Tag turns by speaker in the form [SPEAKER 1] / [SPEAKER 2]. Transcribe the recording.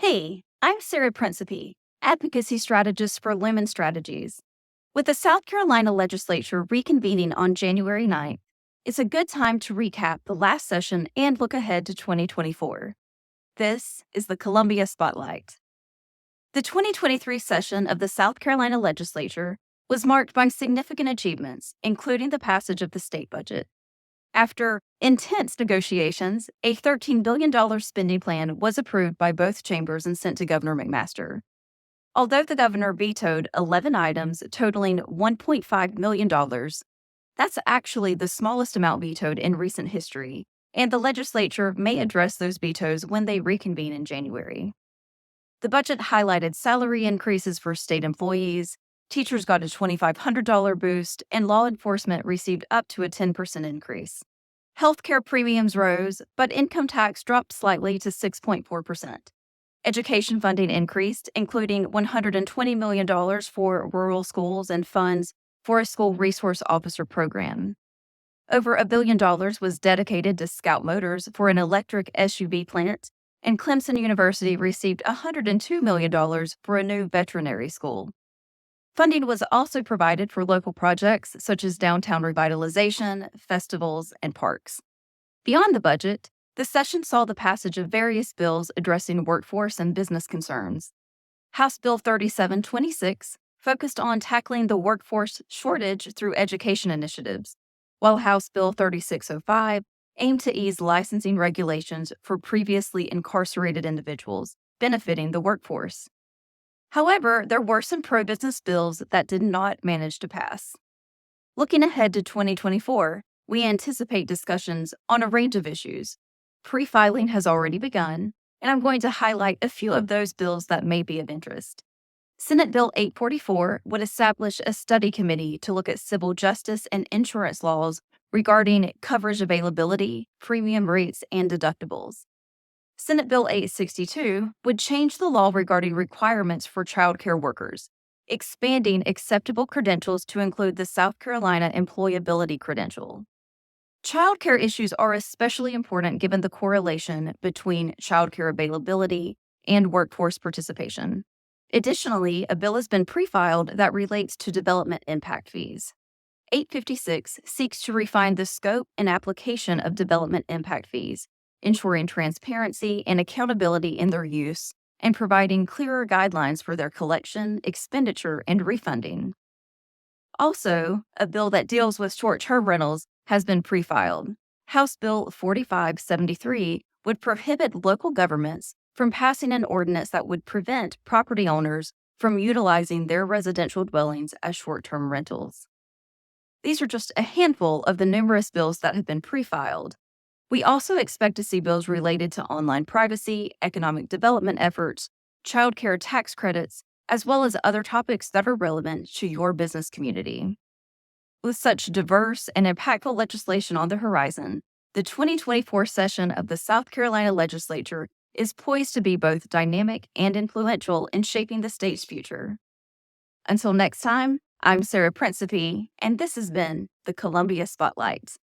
[SPEAKER 1] Hey, I'm Sarah Prencipe, Advocacy Strategist for Lumin Strategies. With the South Carolina legislature reconvening on January 9th, it's a good time to recap the last session and look ahead to 2024. This is the Columbia Spotlight. The 2023 session of the South Carolina legislature was marked by significant achievements, including the passage of the state budget. After intense negotiations, a $13 billion spending plan was approved by both chambers and sent to Governor McMaster. Although the governor vetoed 11 items totaling $1.5 million, that's actually the smallest amount vetoed in recent history, and the legislature may address those vetoes when they reconvene in January. The budget highlighted salary increases for state employees, teachers got a $2,500 boost, and law enforcement received up to a 10% increase. Healthcare premiums rose, but income tax dropped slightly to 6.4%. Education funding increased, including $120 million for rural schools and funds for a school resource officer program. Over $1 billion was dedicated to Scout Motors for an electric SUV plant, and Clemson University received $102 million for a new veterinary school. Funding was also provided for local projects such as downtown revitalization, festivals, and parks. Beyond the budget, the session saw the passage of various bills addressing workforce and business concerns. House Bill 3726 focused on tackling the workforce shortage through education initiatives, while House Bill 3605 aimed to ease licensing regulations for previously incarcerated individuals, benefiting the workforce. However, there were some pro-business bills that did not manage to pass. Looking ahead to 2024, we anticipate discussions on a range of issues. Pre-filing has already begun, and I'm going to highlight a few of those bills that may be of interest. Senate Bill 844 would establish a study committee to look at civil justice and insurance laws regarding coverage availability, premium rates, and deductibles. Senate Bill 862 would change the law regarding requirements for childcare workers, expanding acceptable credentials to include the South Carolina Employability Credential. Childcare issues are especially important given the correlation between childcare availability and workforce participation. Additionally, a bill has been pre-filed that relates to development impact fees. 856 seeks to refine the scope and application of development impact fees, ensuring transparency and accountability in their use, and providing clearer guidelines for their collection, expenditure, and refunding. Also, a bill that deals with short-term rentals has been pre-filed. House Bill 4573 would prohibit local governments from passing an ordinance that would prevent property owners from utilizing their residential dwellings as short-term rentals. These are just a handful of the numerous bills that have been pre-filed. We also expect to see bills related to online privacy, economic development efforts, childcare tax credits, as well as other topics that are relevant to your business community. With such diverse and impactful legislation on the horizon, the 2024 session of the South Carolina legislature is poised to be both dynamic and influential in shaping the state's future. Until next time, I'm Sarah Prencipe, and this has been the Columbia Spotlight.